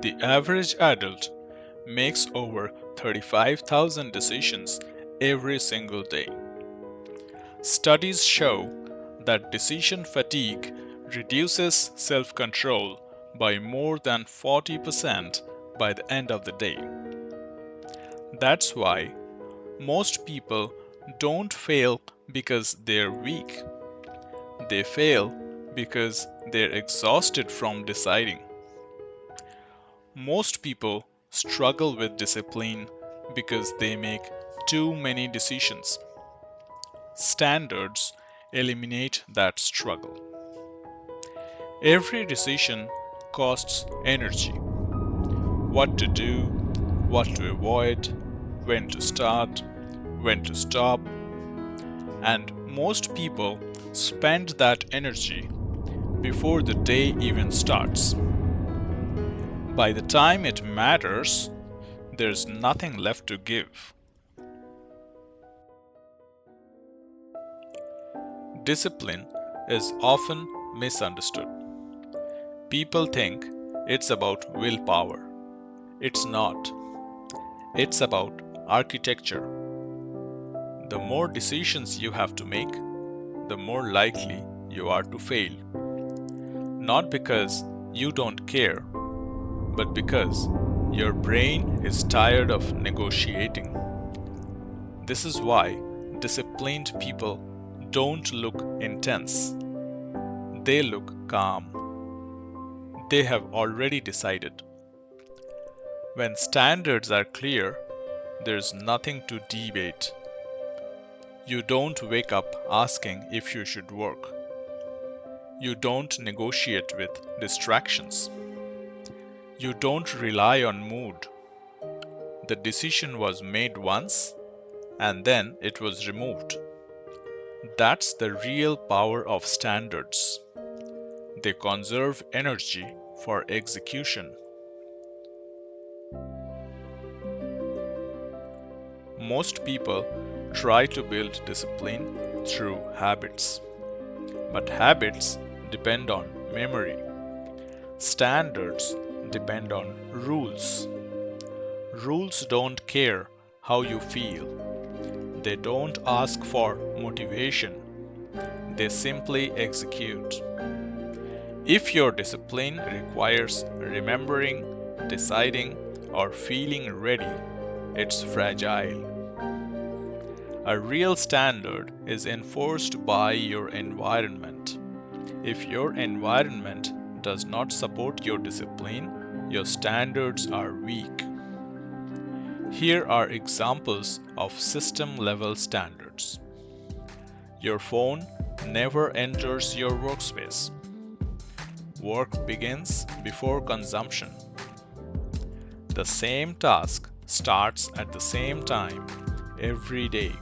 The average adult makes over 35,000 decisions every single day. Studies show that decision fatigue reduces self control by more than 40% by the end of the day. That's why most people don't fail because they're weak. They fail because they're exhausted from deciding. Most people struggle with discipline because they make too many decisions. Standards eliminate that struggle. Every decision costs energy. What to do, what to avoid, when to start, when to stop, and most people spend that energy before the day even starts. By the time it matters, there's nothing left to give. Discipline is often misunderstood. People think it's about willpower. It's not. It's about architecture. The more decisions you have to make, the more likely you are to fail. Not because you don't care, but because your brain is tired of negotiating. This is why disciplined people don't look intense. They look calm. They have already decided. When standards are clear, there's nothing to debate. You don't wake up asking if you should work. You don't negotiate with distractions. You don't rely on mood. The decision was made once and then it was removed. That's the real power of standards. They conserve energy for execution. Most people try to build discipline through habits, but habits depend on memory. Standards depend on rules. Rules don't care how you feel. They don't ask for motivation. They simply execute. If your discipline requires remembering, deciding, or feeling ready, it's fragile. A real standard is enforced by your environment. If your environment does not support your discipline, your standards are weak. Here are examples of system-level standards. Your phone never enters your workspace. Work begins before consumption. The same task starts at the same time every day.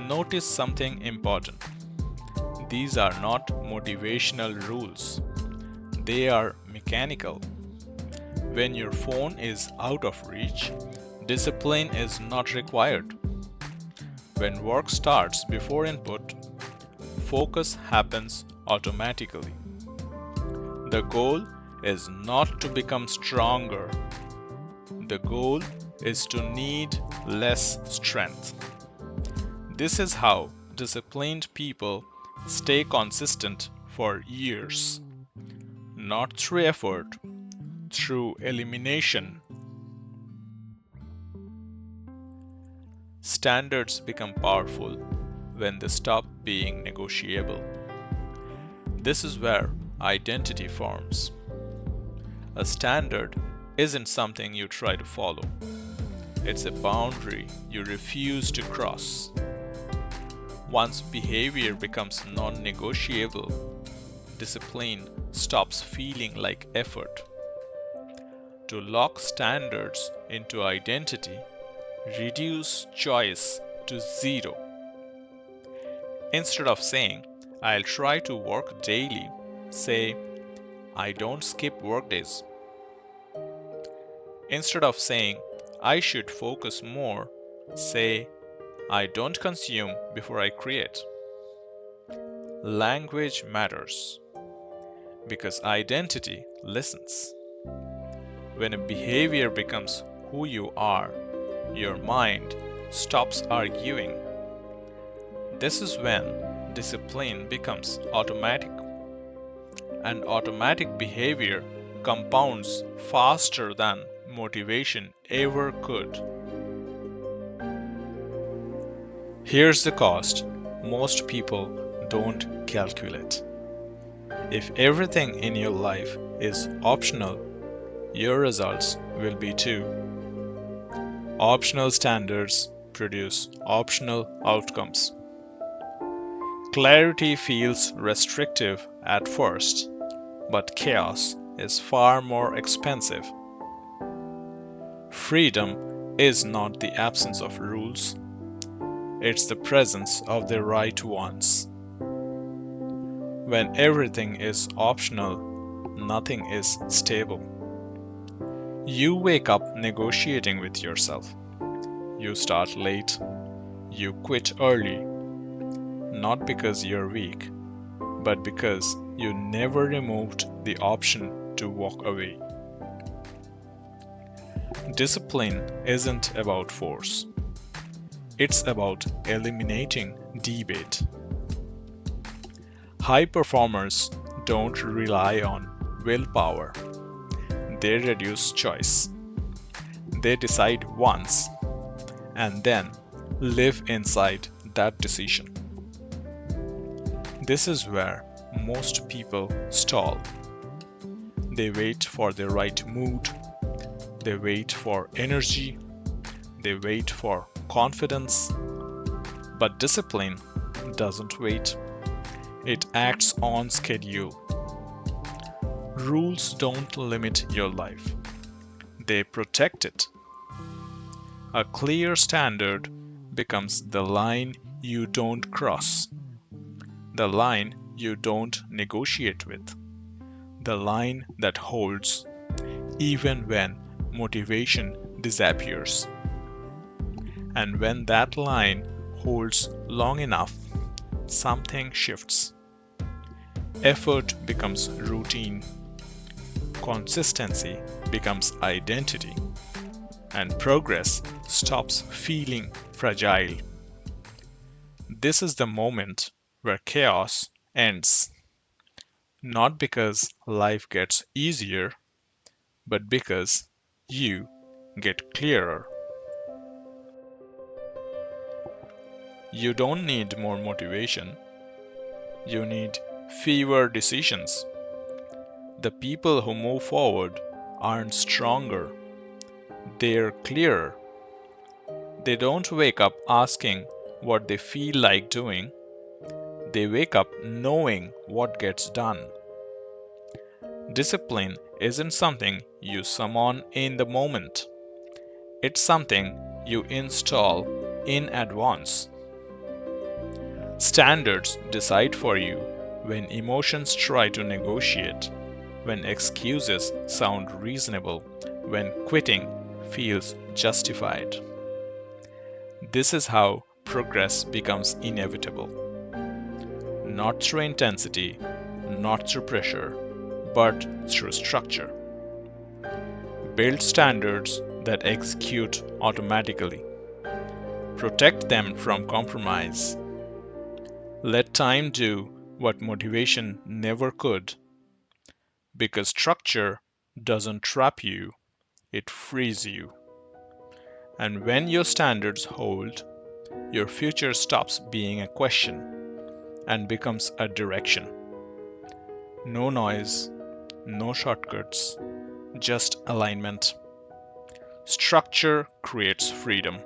Notice something important. These are not motivational rules. They are mechanical. When your phone is out of reach, discipline is not required. When work starts before input, focus happens automatically. The goal is not to become stronger. The goal is to need less strength. This is how disciplined people stay consistent for years. Not through effort, through elimination. Standards become powerful when they stop being negotiable. This is where identity forms. A standard isn't something you try to follow. It's a boundary you refuse to cross. Once behavior becomes non-negotiable, discipline stops feeling like effort. To lock standards into identity, reduce choice to zero. Instead of saying, I'll try to work daily, say, I don't skip workdays. Instead of saying, I should focus more, say, I don't consume before I create. Language matters because identity listens. When a behavior becomes who you are, your mind stops arguing. This is when discipline becomes automatic, and automatic behavior compounds faster than motivation ever could. Here's the cost most people don't calculate. If everything in your life is optional, your results will be too. Optional standards produce optional outcomes. Clarity feels restrictive at first, but chaos is far more expensive. Freedom is not the absence of rules, it's the presence of the right ones. When everything is optional, nothing is stable. You wake up negotiating with yourself. You start late. You quit early. Not because you're weak, but because you never removed the option to walk away. Discipline isn't about force. It's about eliminating debate. High performers don't rely on willpower. They reduce choice. They decide once and then live inside that decision. This is where most people stall. They wait for the right mood. They wait for energy. They wait for confidence. But discipline doesn't wait. It acts on schedule. Rules don't limit your life. They protect it. A clear standard becomes the line you don't cross, the line you don't negotiate with, the line that holds even when motivation disappears. And when that line holds long enough, something shifts. Effort becomes routine, consistency becomes identity, and progress stops feeling fragile. This is the moment where chaos ends, not because life gets easier, but because you get clearer. You don't need more motivation, you need fewer decisions. The people who move forward aren't stronger, they're clearer. They don't wake up asking what they feel like doing, they wake up knowing what gets done. Discipline isn't something you summon in the moment, it's something you install in advance. Standards decide for you when emotions try to negotiate, when excuses sound reasonable, when quitting feels justified. This is how progress becomes inevitable. Not through intensity, not through pressure, but through structure. Build standards that execute automatically. Protect them from compromise. Let time do what motivation never could, because structure doesn't trap you, it frees you. And when your standards hold, your future stops being a question and becomes a direction. No noise, no shortcuts, just alignment. Structure creates freedom.